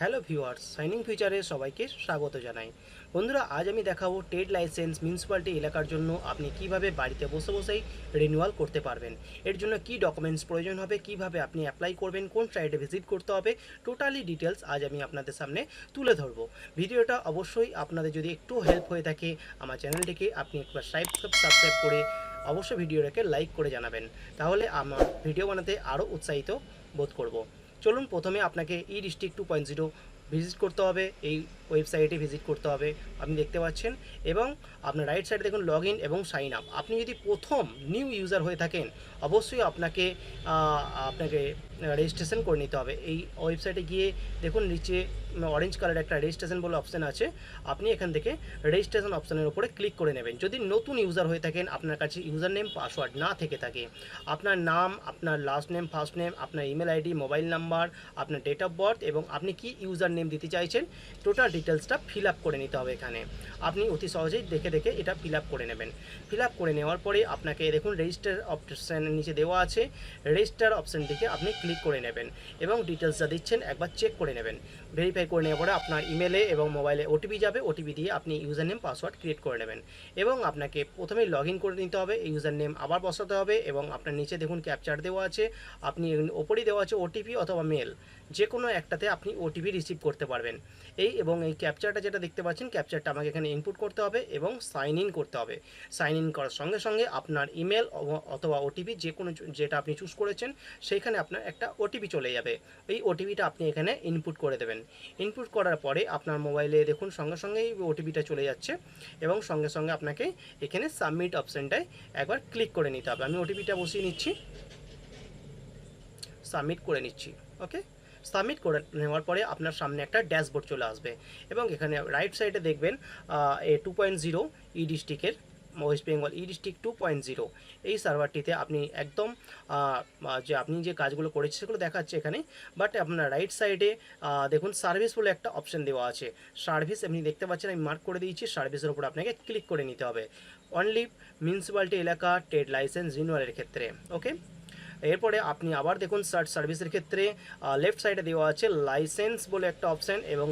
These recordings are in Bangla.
হ্যালো ভিউয়ার্স, সাইনিং ফিউচারে সবাইকে স্বাগত জানাই। বন্ধুরা, আজ আমি দেখাবো ট্রেড লাইসেন্স মিউনিসিপ্যালিটি এলাকার জন্য আপনি কিভাবে বাড়িতে বসে বসেই রিনিউয়াল করতে পারবেন। এর জন্য কি ডকুমেন্টস প্রয়োজন হবে, কিভাবে আপনি অ্যাপ্লাই করবেন, কোন সাইটে ভিজিট করতে হবে, টোটালি ডিটেলস আজ আমি আপনাদের সামনে তুলে ধরবো। ভিডিওটা অবশ্যই আপনাদের যদি একটু হেল্প হয়ে থাকে আমার চ্যানেলটিকে আপনি একবার সাবস্ক্রাইব করে অবশ্যই ভিডিওটাকে লাইক করে জানাবেন, তাহলে আমার ভিডিও বানাতে আরও উৎসাহিত বোধ করব। চলুন, প্রথমে আপনাকে ই ডিস্ট্রিক্ট 2.0 ভিজিট করতে হবে। এই ওয়েবসাইটে ভিজিট করতে হবে, আপনি দেখতে পাচ্ছেন। এবং আপনার রাইট সাইডে দেখুন লগ ইন এবং সাইন আপ। আপনি যদি প্রথম নিউ ইউজার হয়ে থাকেন অবশ্যই আপনাকে রেজিস্ট্রেশন করে নিতে হবে। এই ওয়েবসাইটে গিয়ে দেখুন নিচে অরেঞ্জ কালারের একটা রেজিস্ট্রেশন বলে অপশান আছে, আপনি এখান থেকে রেজিস্ট্রেশন অপশানের উপরে ক্লিক করে নেবেন। যদি নতুন ইউজার হয়ে থাকেন, আপনার কাছে ইউজার নেম পাসওয়ার্ড না থেকে থাকে, আপনার নাম, আপনার লাস্ট নেম, ফার্স্ট নেম, আপনার ইমেল আইডি, মোবাইল নাম্বার, আপনার ডেট অফ বার্থ এবং আপনি কি ইউজার নেম দিতে চাইছেন টোটাল ডিটেলসটা ফিল আপ করে নিতে হবে। এখানে আপনি অতি সহজেই দেখে এটা ফিল আপ করে নেবেন। ফিল আপ করে নেওয়ার পরে আপনাকে দেখুন রেজিস্টার অপশানের নিচে দেওয়া আছে, রেজিস্টার অপশানটিকে আপনি ক্লিক করে নেবেন এবং ডিটেলস যা দিচ্ছেন একবার চেক করে নেবেন। ভেরিফাই করে নেওয়ার পরে আপনার ইমেলে এবং মোবাইলে ওটিপি যাবে, ওটিপি দিয়ে আপনি ইউজার নেম পাসওয়ার্ড ক্রিয়েট করে নেবেন এবং আপনাকে প্রথমেই লগ ইন করে নিতে হবে। ইউজার নেম আবার বসাতে হবে এবং আপনার নিচে দেখুন ক্যাপচার দেওয়া আছে, আপনি ওপরেই দেওয়া আছে ওটিপি অথবা মেল, যে কোনো একটাতে আপনি ওটিপি রিসিভ করতে পারবেন। এই ক্যাপচারটা যেটা দেখতে পাচ্ছেন, ক্যাপচারটা আমাকে এখানে ইনপুট করতে হবে এবং সাইন ইন করতে হবে। সাইন ইন করার সঙ্গে সঙ্গে আপনার ইমেল অথবা ওটিপি যে কোনো যেটা আপনি চুজ করেছেন সেইখানে আপনার একটা ওটিপি চলে যাবে। এই ওটিপিটা আপনি এখানে ইনপুট করে দেবেন। ইনপুট করার পরে আপনার মোবাইলে দেখুন সঙ্গে সঙ্গেই ওটিপিটা চলে যাচ্ছে এবং সঙ্গে সঙ্গে আপনাকে এখানে সাবমিট অপশানটায় একবার ক্লিক করে নিতে হবে। আমি ওটিপিটা বসিয়ে নিচ্ছি, সাবমিট করে নিচ্ছি। ওকে, সাবমিট করে নেওয়ার পরে আপনার সামনে একটা ড্যাশবোর্ড চলে আসবে এবং এখানে রাইট সাইডে দেখবেন 2.0 ই ডিস্ট্রিক্টের ওয়েস্ট বেঙ্গল ই ডিস্ট্রিক্ট 2.0 এই সার্ভারটিতে আপনি একদম যে আপনি যে কাজগুলো করেছেন সেগুলো দেখাচ্ছে এখানে। বাট আপনার রাইট সাইডে দেখুন সার্ভিস বলে একটা অপশান দেওয়া আছে। সার্ভিস আপনি দেখতে পাচ্ছেন, আমি মার্ক করে দিয়েছি। সার্ভিসের উপর আপনাকে ক্লিক করে নিতে হবে অনলি মিউনিসিপ্যালিটি এলাকা ট্রেড লাইসেন্স রিনিউয়ালের ক্ষেত্রে। ওকে, এরপরে আপনি আবার দেখুন সার্চ সার্ভিসের ক্ষেত্রে লেফট সাইডে দেওয়া আছে লাইসেন্স বলে একটা অপশান এবং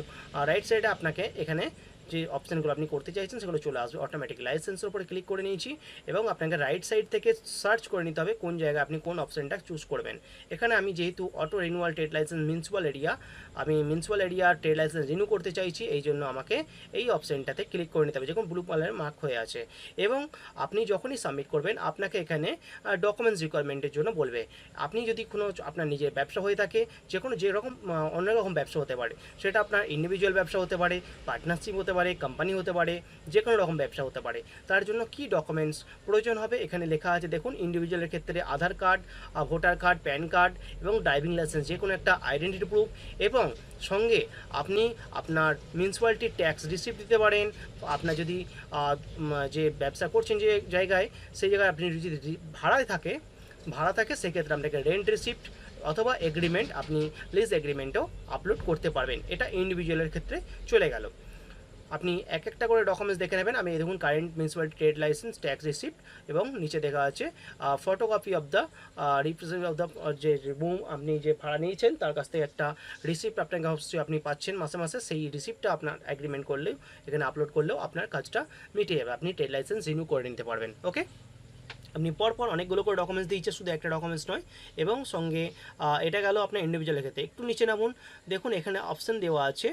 রাইট সাইডে আপনাকে এখানে যে অপশানগুলো আপনি করতে চাইছেন সেগুলো চলে আসবে অটোমেটিক। লাইসেন্সের উপরে ক্লিক করে নিয়েছি এবং আপনাকে রাইট সাইড থেকে সার্চ করে নিতে হবে কোন জায়গায় আপনি কোন অপশানটা চুজ করবেন। এখানে আমি যেহেতু auto renewal trade licence municipal area, আমি municipal area trade licence renew করতে চাইছি, এই জন্য আমাকে এই অপশানটাতে ক্লিক করে নিতে হবে যখন ব্লু কালারের মার্ক হয়ে আছে। এবং আপনি যখনই সাবমিট করবেন আপনাকে এখানে ডকুমেন্টস রিকোয়ারমেন্টের জন্য বলবে। আপনি যদি কোনো আপনার নিজের ব্যবসা হয়ে থাকে, যেরকম অন্য রকম ব্যবসা হতে পারে, সেটা আপনার ইন্ডিভিজুয়াল ব্যবসা হতে পারে, পার্টনারশিপ হতে পারে, কোম্পানি হতে পারে, যে কোনো রকম ব্যবসা হতে পারে, তার জন্য কি ডকুমেন্টস প্রয়োজন হবে এখানে লেখা আছে দেখুন। ইন্ডিভিজুয়ালের ক্ষেত্রে Aadhaar card, voter card, PAN card এবং ড্রাইভিং লাইসেন্স, যে কোনো একটা আইডেন্টিটি প্রুফ এবং সঙ্গে আপনি আপনার মিউনিসিপ্যালিটির ট্যাক্স রিসিপ্ট দিতে পারেন। আপনার যদি যে ব্যবসা করছেন যে জায়গায়, সেই জায়গায় আপনি যদি ভাড়া থাকে সেক্ষেত্রে আপনাকে রেন্ট রিসিপ্ট অথবা এগ্রিমেন্ট, আপনি লিজ এগ্রিমেন্টও আপলোড করতে পারবেন। এটা ইন্ডিভিজুয়ালের ক্ষেত্রে চলে গেল। আপনি এক একটা করে ডকুমেন্টস দেখে নেবেন। আমি দেখুন current municipality trade licence, tax receipt এবং নিচে দেখা আছে photocopy of the representative of the যে রুম আপনি যে ভাড়া নিয়েছেন তার কাছ থেকে একটা রিসিপ্ট আপনাকে অবশ্যই আপনি পাচ্ছেন মাসে মাসে। সেই রিসিপ্টটা আপনার এগ্রিমেন্ট করলেও এখানে আপলোড করলেও আপনার কাজটা মিটে যাবে, আপনি ট্রেড লাইসেন্স রিনিউ করে নিতে পারবেন। ওকে, আপনি পরপর অনেকগুলো করে ডকুমেন্টস দিয়েছে, শুধু একটা ডকুমেন্টস নয়। এবং সঙ্গে এটা গেল আপনার ইন্ডিভিজুয়ালের ক্ষেত্রে। একটু নিচে নামুন, দেখুন এখানে অপশান দেওয়া আছে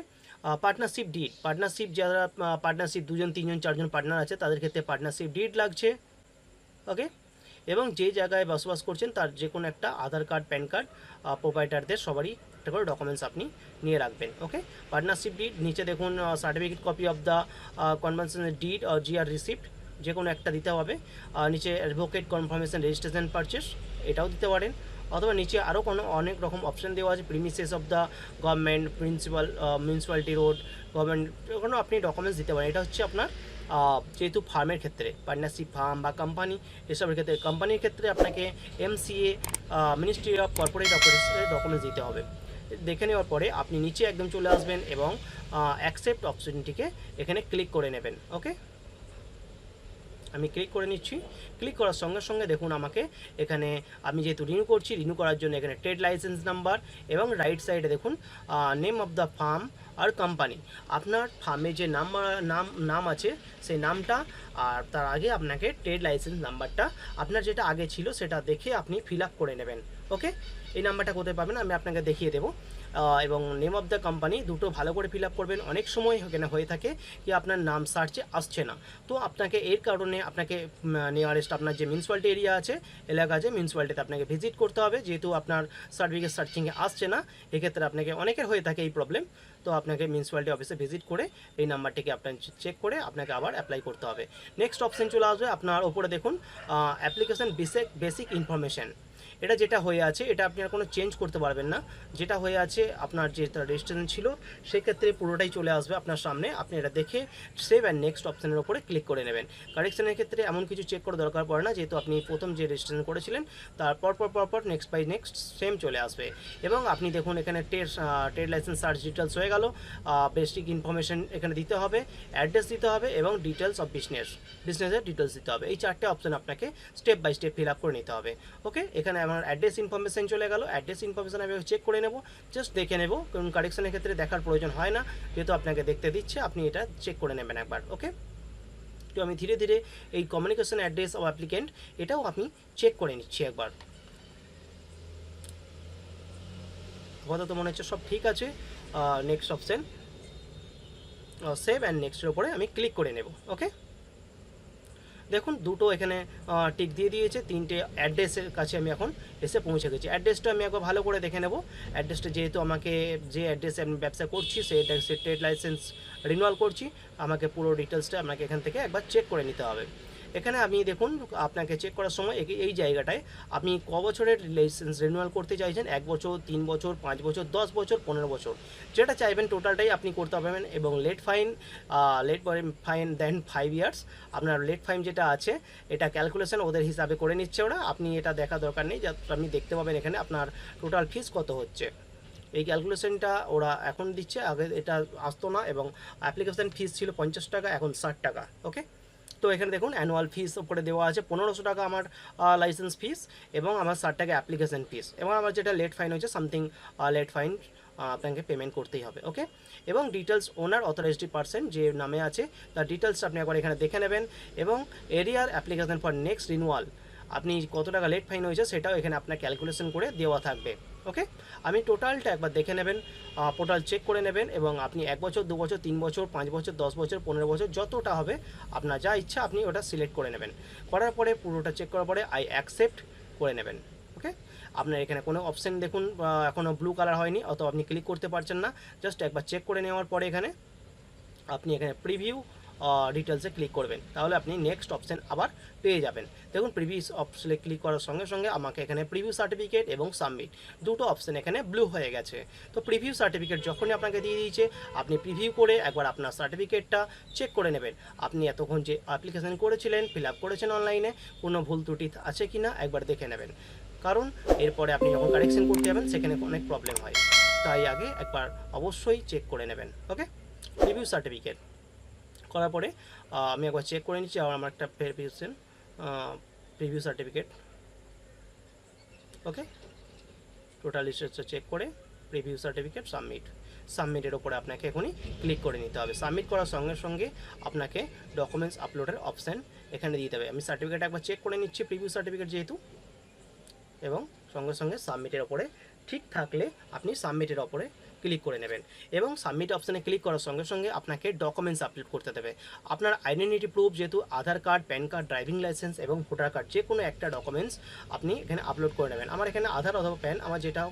পার্টনারশিপ ডিড। পার্টনারশিপ যারা পার্টনারশিপ 2 জন 3 জন 4 জন পার্টনার আছে তাদের ক্ষেত্রে পার্টনারশিপ ডিড লাগছে। ওকে, এবং যে জায়গায় বসবাস করছেন তার যে কোনো একটা আধার কার্ড, প্যান কার্ড, প্রোপাইটারদের সবারই একটা করে ডকুমেন্টস আপনি নিয়ে রাখবেন। ওকে, পার্টনারশিপ ডিড, নিচে দেখুন certificate copy of the conventional did or GR receipt, যে কোনো একটা দিতে হবে। নিচে অ্যাডভোকেট কনফার্মেশন রেজিস্ট্রেশন পারচেস, এটাও দিতে পারেন। অথবা নিচে আরও অনেক রকম অপশান দেওয়া আছে, premises of the government, municipality road, government, কোনো আপনি ডকুমেন্টস দিতে পারেন। এটা হচ্ছে আপনার যেহেতু ফার্মের ক্ষেত্রে, পার্টনারশিপ ফার্ম বা কোম্পানি এসবের ক্ষেত্রে, কোম্পানির ক্ষেত্রে আপনাকে MCA মিনিস্ট্রি অফ কর্পোরেট অফারেন্সের ডকুমেন্টস দিতে হবে। দেখে নেওয়ার পরে আপনি নিচে একদম চলে আসবেন এবং অ্যাকসেপ্ট অপশনটিকে এখানে ক্লিক করে নেবেন। ওকে, আমি ক্লিক করে নিচ্ছি। ক্লিক করার সঙ্গে সঙ্গে দেখুন আমাকে এখানে আমি যেহেতু রিনিউ করছি, রিনিউ করার জন্য এখানে ট্রেড লাইসেন্স নাম্বার এবং রাইট সাইডে দেখুন নেম অফ দ্য ফার্ম আর কোম্পানি, আপনার ফার্মে যে নাম আছে সেই নামটা, আর তার আগে আপনাকে ট্রেড লাইসেন্স নাম্বারটা আপনার যেটা আগে ছিল সেটা দেখে আপনি ফিল আপ করে নেবেন। ওকে, এই নাম্বারটা কোথায় পাবেন আমি আপনাকে দেখিয়ে দেবো। এবং নেম অফ দ্য কোম্পানি দুটো ভালো করে ফিল আপ করবেন। অনেক সময় এখানে হয়ে থাকে কি আপনার নাম সার্চে আসছে না, তো আপনাকে এর কারণে আপনাকে নিয়ারেস্ট আপনার যে মিউনিসিপ্যালিটি এরিয়া আছে, এলাকা আছে, মিউনিসিপ্যালিটিতে আপনাকে ভিজিট করতে হবে, যেহেতু আপনার সার্টিফিকেট সার্চিংয়ে আসছে না। এক্ষেত্রে আপনাকে অনেকের হয়ে থাকে এই প্রবলেম, তো আপনাকে মিউনিসিপ্যালিটি অফিসে ভিজিট করে এই নাম্বারটিকে আপনার চেক করে আপনাকে আবার অ্যাপ্লাই করতে হবে। নেক্সট অপশন চলে আসবে আপনার ওপরে দেখুন অ্যাপ্লিকেশন বেসিক ইনফরমেশন। এটা যেটা হয়ে আছে এটা আপনি আর কোনো চেঞ্জ করতে পারবেন না। যেটা হয়ে আছে আপনার যে রেজিস্ট্রেশন ছিল সেক্ষেত্রে পুরোটাই চলে আসবে আপনার সামনে। আপনি এটা দেখে সেভ অ্যান্ড নেক্সট অপশানের উপরে ক্লিক করে নেবেন। কারেকশনের ক্ষেত্রে এমন কিছু চেক করার দরকার পড়ে না, যেহেতু আপনি প্রথম যে রেজিস্ট্রেশন করেছিলেন তারপর পর নেক্সট বাই নেক্সট সেম চলে আসবে। এবং আপনি দেখুন এখানে ট্রেড লাইসেন্স সার্চ ডিটেলস হয়ে গেল, বেসিক ইনফরমেশন এখানে দিতে হবে, অ্যাড্রেস দিতে হবে এবং ডিটেলস অফ বিজনেসের ডিটেলস দিতে হবে। এই চারটে অপশান আপনাকে step by step fill up করে নিতে হবে। ওকে, এখানে আমার অ্যাড্রেস ইনফরমেশন চলে গেল। অ্যাড্রেস ইনফরমেশন আমি চেক করে নেব, জাস্ট দেখে নেব, কারণ কারেকশনের ক্ষেত্রে দেখার প্রয়োজন হয় না, যেহেতু আপনাকে দেখতে দিচ্ছে আপনি এটা চেক করে নেবেন একবার। ওকে, তো আমি ধীরে ধীরে এই কমিউনিকেশন অ্যাড্রেস অফ অ্যাপ্লিকেন্ট এটাও আমি চেক করে নিচ্ছি একবার। আপাতত মনে হচ্ছে সব ঠিক আছে। নেক্সট অপশন সেভ অ্যান্ড নেক্সটের উপরে আমি ক্লিক করে নেব। ওকে, দেখুন দুটো এখানে টিক দিয়ে দিয়েছে, তিনটে অ্যাড্রেসের কাছে আমি এখন এসে পৌঁছে গেছি। অ্যাড্রেসটা আমি একবার ভালো করে দেখে নেব। অ্যাড্রেসটা যেহেতু আমাকে যে অ্যাড্রেসে আমি ব্যবসা করছি সেই অ্যাড্রেসে ট্রেড লাইসেন্স রিনিউয়াল করছি, আমাকে পুরো ডিটেলসটা আপনাকে এখান থেকে একবার চেক করে নিতে হবে। এখানে আপনি দেখুন আপনাকে চেক করার সময় এই জায়গাটায় আপনি ক বছরের লাইসেন্স রিনিউয়াল করতে চাইছেন, 1 বছর, 3 বছর, 5 বছর, 10 বছর, 15 বছর, যেটা চাইবেন টোটালটাই আপনি করতে পারবেন। এবং লেট ফাইন দেন 5 ইয়ার্স, আপনার লেট ফাইন যেটা আছে এটা ক্যালকুলেশন ওদের হিসাবে করে নিচ্ছে ওরা, আপনি এটা দেখা দরকার নেই, আপনি দেখতে পাবেন এখানে আপনার টোটাল ফিস কত হচ্ছে। এই ক্যালকুলেশনটা ওরা এখন দিচ্ছে, আগে এটা আসতো না, এবং অ্যাপ্লিকেশন ফিস ছিল 50 টাকা, এখন 60 টাকা। ওকে, তো এখানে দেখুন অ্যানুয়াল ফিস উপরে দেওয়া আছে 1500 টাকা আমার লাইসেন্স ফিস, এবং আমার 60 টাকা অ্যাপ্লিকেশন ফিস, এবং আমার যেটা লেট ফাইন হচ্ছে সামথিং লেট ফাইন আপনাকে পেমেন্ট করতেই হবে। ওকে, এবং ডিটেলস ওনার অথরাইজড পারসন যে নামে আছে তার ডিটেলস আপনি একবার এখানে দেখে নেবেন, এবং এরিয়ার অ্যাপ্লিকেশন ফর নেক্সট রিনিউয়াল আপনি কত টাকা লেট ফাইন হয়েছে সেটাও এখানে আপনার ক্যালকুলেশন করে দেওয়া থাকবে। ওকে, আমি টোটালটা একবার দেখে নেবেন, পোর্টাল চেক করে নেবেন, এবং আপনি 1 বছর, 2 বছর, 3 বছর, 5 বছর, 10 বছর, 15 বছর, যতটা হবে আপনার যা ইচ্ছা আপনি ওটা সিলেক্ট করে নেবেন। করার পরে পুরোটা চেক করার পরে আই অ্যাকসেপ্ট করে নেবেন। ওকে, আপনার এখানে কোনো অপশান দেখুন এখনও ব্লু কালার হয়নি, অথবা আপনি ক্লিক করতে পারছেন না। জাস্ট একবার চেক করে নেওয়ার পরে এখানে আপনি এখানে প্রিভিউ ডিটেলসে ক্লিক করবেন, তাহলে আপনি নেক্সট অপশান আবার পেয়ে যাবেন। দেখুন প্রিভিউস অপশানে ক্লিক করার সঙ্গে সঙ্গে আমাকে এখানে প্রিভিউ সার্টিফিকেট এবং সাবমিট দুটো অপশান এখানে ব্লু হয়ে গেছে। তো প্রিভিউ সার্টিফিকেট যখনই আপনাকে দিয়ে দিয়েছে আপনি প্রিভিউ করে একবার আপনার সার্টিফিকেটটা চেক করে নেবেন। আপনি এতক্ষণ যে অ্যাপ্লিকেশান করেছিলেন, ফিল আপ করেছেন অনলাইনে, কোনো ভুল ত্রুটি আছে কি না একবার দেখে নেবেন, কারণ এরপরে আপনি যখন কারেকশন করতে যাবেন সেখানে অনেক প্রবলেম হয়, তাই আগে একবার অবশ্যই চেক করে নেবেন। ওকে, প্রিভিউ সার্টিফিকেট করার পরে আমি একবার চেক করে নিচ্ছি, আর আমার একটা ভেরিফিকেশন প্রিভিউ সার্টিফিকেট। ওকে, টোটাল লিস্টটা চেক করে প্রিভিউ সার্টিফিকেট সাবমিটের ওপরে আপনাকে এখনই ক্লিক করে নিতে হবে। সাবমিট করার সঙ্গে সঙ্গে আপনাকে ডকুমেন্টস আপলোডের অপশান এখানে দিতে হবে। আমি সার্টিফিকেট একবার চেক করে নিচ্ছি, প্রিভিউ সার্টিফিকেট যেহেতু, এবং সঙ্গে সঙ্গে সাবমিটের ওপরে ঠিক থাকলে আপনি সাবমিটের ওপরে ক্লিক করে নেবেন, এবং সাবমিট অপশানে ক্লিক করার সঙ্গে সঙ্গে আপনাকে ডকুমেন্টস আপলোড করতে দেবে। আপনার আইডেন্টিটি প্রুফ যেহেতু Aadhaar card, PAN card, driving licence এবং ভোটার কার্ড, যে কোনো একটা ডকুমেন্টস আপনি এখানে আপলোড করে নেবেন। আমার এখানে আধার অথবা প্যান আমার যেটা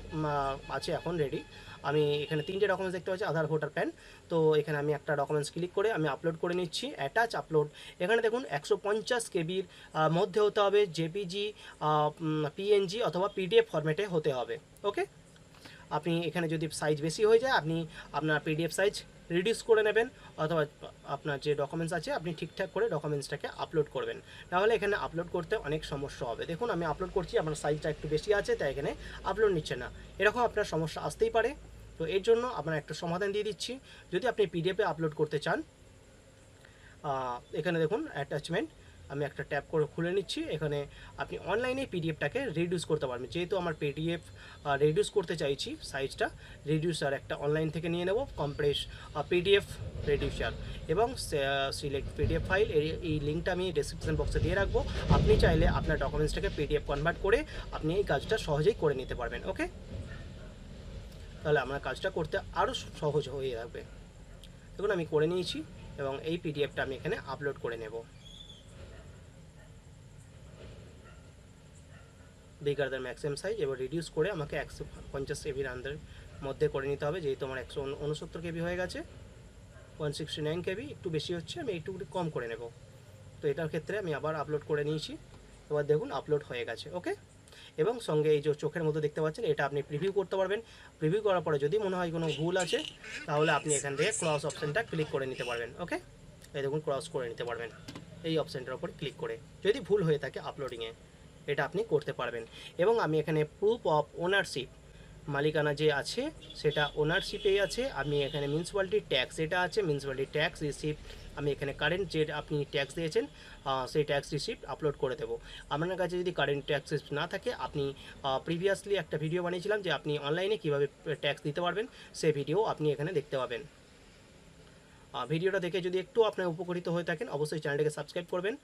আছে এখন রেডি, আমি এখানে 3টে ডকুমেন্টস দেখতে পাচ্ছি, আধার, ভোটার, প্যান। তো এখানে আমি একটা ডকুমেন্টস ক্লিক করে আমি আপলোড করে নিচ্ছি, অ্যাটাচ আপলোড। এখানে দেখুন 150 কেবির মধ্যে হতে হবে, জেপিজি, পিএনজি অথবা পিডিএফ ফরম্যাটে হতে হবে। ওকে, আপনি এখানে যদি সাইজ বেশি হয়ে যায় আপনি আপনার পিডিএফ সাইজ রিডিউস করে নেবেন, অথবা আপনার যে ডকুমেন্টস আছে আপনি ঠিকঠাক করে ডকুমেন্টসটাকে আপলোড করবেন, নাহলে এখানে আপলোড করতে অনেক সমস্যা হবে। দেখুন আমি আপলোড করছি, আমার সাইজটা একটু বেশি আছে তাই এখানে আপলোড নিচ্ছে না, এরকম আপনার সমস্যা আসতেই পারে। তো এর জন্য আপনার একটা সমাধান দিয়ে দিচ্ছি। যদি আপনি পিডিএফে আপলোড করতে চান, এখানে দেখুন অ্যাটাচমেন্ট, আমি একটা ট্যাব করে খুলে নিচ্ছি। এখানে আপনি অনলাইনে পিডিএফটাকে রিডিউস করতে পারবেন। যেহেতু আমার পিডিএফ রিডিউস করতে চাইছি সাইজটা, রিডিউসার একটা অনলাইন থেকে নিয়ে নেব, কম্প্রেস পিডিএফ রিডিউসার এবং সিলেক্ট পিডিএফ ফাইল। এই লিঙ্কটা আমি ডেসক্রিপশন বক্সে দিয়ে রাখবো। আপনি চাইলে আপনার ডকুমেন্টসটাকে পিডিএফ কনভার্ট করে আপনি এই কাজটা সহজেই করে নিতে পারবেন। ওকে, তাহলে আমার কাজটা করতে আরও সহজ হয়ে যাবে। দেখুন আমি করে নিয়েছি এবং এই পিডিএফটা আমি এখানে আপলোড করে নেব। বিগার দ্যান ম্যাক্সিমাম সাইজ এবার রিডিউস করে আমাকে 150 কেবির আন্ডারের মধ্যে করে নিতে হবে। যেহেতু আমার 169 কেবি হয়ে গেছে, 169 কেবি একটু বেশি হচ্ছে, আমি একটু কম করে নেব। তো এটার ক্ষেত্রে আমি আবার আপলোড করে নিয়েছি। এবার দেখুন আপলোড হয়ে গেছে। ওকে, এবং সঙ্গে এই যে চোখের মতো দেখতে পাচ্ছেন, এটা আপনি প্রিভিউ করতে পারবেন। প্রিভিউ করার পরে যদি মনে হয় কোনো ভুল আছে তাহলে আপনি এখান থেকে ক্রস অপশানটা ক্লিক করে নিতে পারবেন। ওকে, এই দেখুন ক্রস করে নিতে পারবেন এই অপশানটার উপর ক্লিক করে, যদি ভুল হয়ে থাকে আপলোডিংয়ে এটা আপনি করতে পারবেন। এবং আমি এখানে প্রুফ অফ ওনারশিপ, মালিকানা যে আছে সেটা ওনারশিপেই আছে। আমি এখানে মিউনিসিপ্যালিটি ট্যাক্স এটা আছে, মিউনিসিপ্যালিটি ট্যাক্স রিসিপ্ট আমি এখানে কারেন্ট যে আপনি ট্যাক্স দিয়েছেন সেই ট্যাক্স রিসিপ্ট আপলোড করে দেবো। আপনার কাছে যদি কারেন্ট ট্যাক্স রিসিপ্ট না থাকে, আপনি প্রিভিয়াসলি একটা ভিডিও বানিয়েছিলাম যে আপনি অনলাইনে কীভাবে ট্যাক্স দিতে পারবেন, সেই ভিডিও আপনি এখানে দেখতে পাবেন। ভিডিওটা দেখে যদি একটু আপনার উপকৃত হয়ে থাকেন অবশ্যই চ্যানেলটাকে সাবস্ক্রাইব করবেন।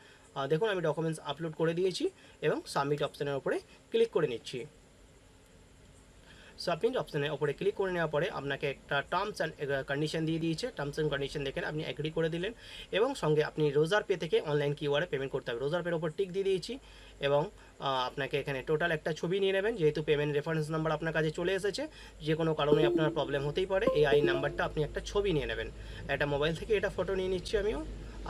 দেখুন আমি ডকুমেন্টস আপলোড করে দিয়েছি এবং সাবমিট অপশানের উপরে ক্লিক করে নিচ্ছি। সাবমিট অপশানের উপরে ক্লিক করে নেওয়ার পরে আপনাকে একটা টার্মস অ্যান্ড কন্ডিশন দিয়ে দিয়েছে। টার্মস অ্যান্ড কন্ডিশন দেখেন আপনি এগ্রি করে দিলেন এবং সঙ্গে আপনি রোজার পে থেকে অনলাইন কিউআরে পেমেন্ট করতে হবে। রোজার পের ওপর টিক দিয়ে দিয়েছি এবং আপনাকে এখানে টোটাল একটা ছবি নিয়ে নেবেন। যেহেতু পেমেন্ট রেফারেন্স নাম্বার আপনার কাছে চলে এসেছে, যে কোনো কারণে আপনার প্রবলেম হতেই পারে, এই আই নাম্বারটা আপনি একটা ছবি নিয়ে নেবেন। একটা মোবাইল থেকে এটা ফটো নিয়ে নিচ্ছি আমিও,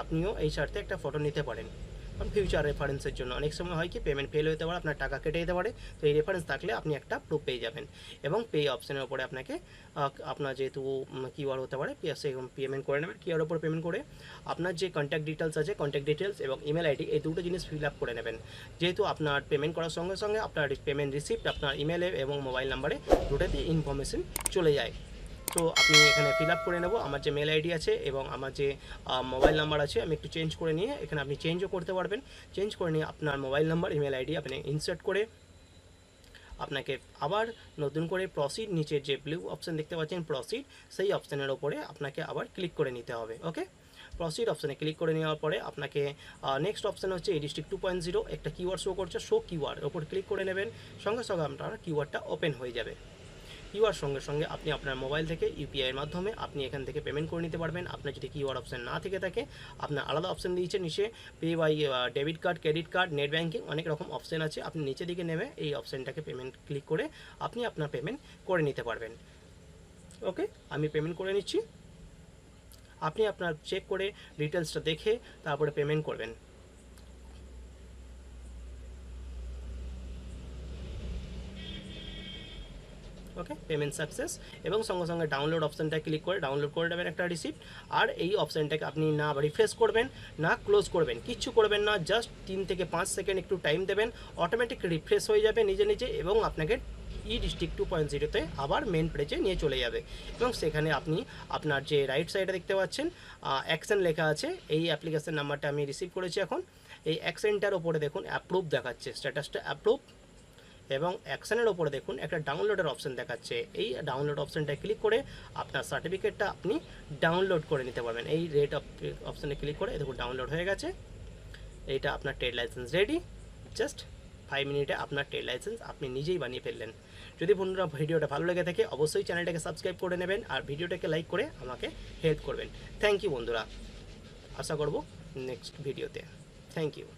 আপনিও এই স্বার্থে একটা ফটো নিতে পারেন। কারণ ফিউচার রেফারেন্সের জন্য অনেক সময় হয় কি পেমেন্ট ফেল হতে পারে, আপনার টাকা কেটে যেতে পারে। তো এই রেফারেন্স থাকলে আপনি একটা প্রুফ পেয়ে যাবেন। এবং পে অপশানের উপরে আপনাকে আপনার যেহেতু কিউআর হতে পারে সেই পেমেন্ট করে নেবেন। কিউআর উপর পেমেন্ট করে আপনার যে কন্ট্যাক্ট ডিটেলস আছে, কন্ট্যাক্ট ডিটেলস এবং ইমেল আইডি, এই দুটো জিনিস ফিল আপ করে নেবেন। যেহেতু আপনার পেমেন্ট করার সঙ্গে সঙ্গে আপনার পেমেন্ট রিসিপ্ট আপনার ইমেলে এবং মোবাইল নাম্বারে দুটোতে ইনফরমেশন চলে যায়। তো আপনি এখানে ফিল আপ করে নেব। আমার যে মেল আইডি আছে এবং আমার যে মোবাইল নাম্বার আছে আমি একটু চেঞ্জ করে নিয়ে, এখানে আপনি চেঞ্জও করতে পারবেন। চেঞ্জ করে নিয়ে আপনার মোবাইল নাম্বার ইমেল আইডি আপনি ইনসার্ট করে আপনাকে আবার নতুন করে প্রসিড, নিচের যে ব্লু অপশান দেখতে পাচ্ছেন প্রসিড, সেই অপশানের ওপরে আপনাকে আবার ক্লিক করে নিতে হবে। ওকে, প্রসিড অপশানে ক্লিক করে নেওয়ার পরে আপনাকে নেক্সট অপশান হচ্ছে এই ডিস্ট্রিক্ট 2.0 একটা কিওয়ার্ড শো করছে, শো কিওয়ার্ড ওপর ক্লিক করে নেবেন। সঙ্গে সঙ্গে আপনার কিওয়ার্ডটা ওপেন হয়ে যাবে। কিউআর সঙ্গে সঙ্গে আপনি আপনার মোবাইল থেকে ইউপিআইয়ের মাধ্যমে আপনি এখান থেকে পেমেন্ট করে নিতে পারবেন। আপনার যদি কিউআর অপশান না থেকে থাকে, আপনার আলাদা অপশান দিয়েছে নিচে, pay by debit card, credit card, net banking, অনেক রকম অপশান আছে। আপনি নিচে দিকে নেমে এই অপশানটাকে পেমেন্ট ক্লিক করে আপনি আপনার পেমেন্ট করে নিতে পারবেন। ওকে, আমি পেমেন্ট করে নিচ্ছি। আপনি আপনার চেক করে ডিটেলসটা দেখে তারপরে পেমেন্ট করবেন। ওকে, পেমেন্ট সাকসেস এবং সঙ্গে সঙ্গে ডাউনলোড অপশানটা ক্লিক করে ডাউনলোড করে নেবেন একটা রিসিপ্ট। আর এই অপশানটাকে আপনি না রিফ্রেশ করবেন না ক্লোজ করবেন, কিচ্ছু করবেন না, জাস্ট 3 থেকে 5 সেকেন্ড একটু টাইম দেবেন, অটোমেটিক রিফ্রেশ হয়ে যাবে নিজে নিজে এবং আপনাকে ই ডিস্ট্রিক্ট 2.0-তে আবার মেন পেজে নিয়ে চলে যাবে। এবং সেখানে আপনি আপনার যে রাইট সাইডে দেখতে পাচ্ছেন অ্যাকশন লেখা আছে, এই অ্যাপ্লিকেশন নাম্বারটা আমি রিসিভ করেছি। এখন এই অ্যাকশনটার ওপরে দেখুন অ্যাপ্রুভ দেখাচ্ছে, স্ট্যাটাসটা অ্যাপ্রুভ এবং অ্যাকশনের ওপরে দেখুন একটা ডাউনলোডের অপশান দেখাচ্ছে। এই ডাউনলোড অপশানটা ক্লিক করে আপনার সার্টিফিকেটটা আপনি ডাউনলোড করে নিতে পারবেন। এই রেড অপশানে ক্লিক করে দেখুন ডাউনলোড হয়ে গেছে। এইটা আপনার ট্রেড লাইসেন্স রেডি। জাস্ট 5 মিনিটে আপনার ট্রেড লাইসেন্স আপনি নিজেই বানিয়ে ফেললেন। যদি বন্ধুরা ভিডিওটা ভালো লেগে থাকে অবশ্যই চ্যানেলটাকে সাবস্ক্রাইব করে নেবেন আর ভিডিওটাকে লাইক করে আমাকে হেল্প করবেন। থ্যাংক ইউ বন্ধুরা, আশা করব নেক্সট ভিডিওতে। Thank you.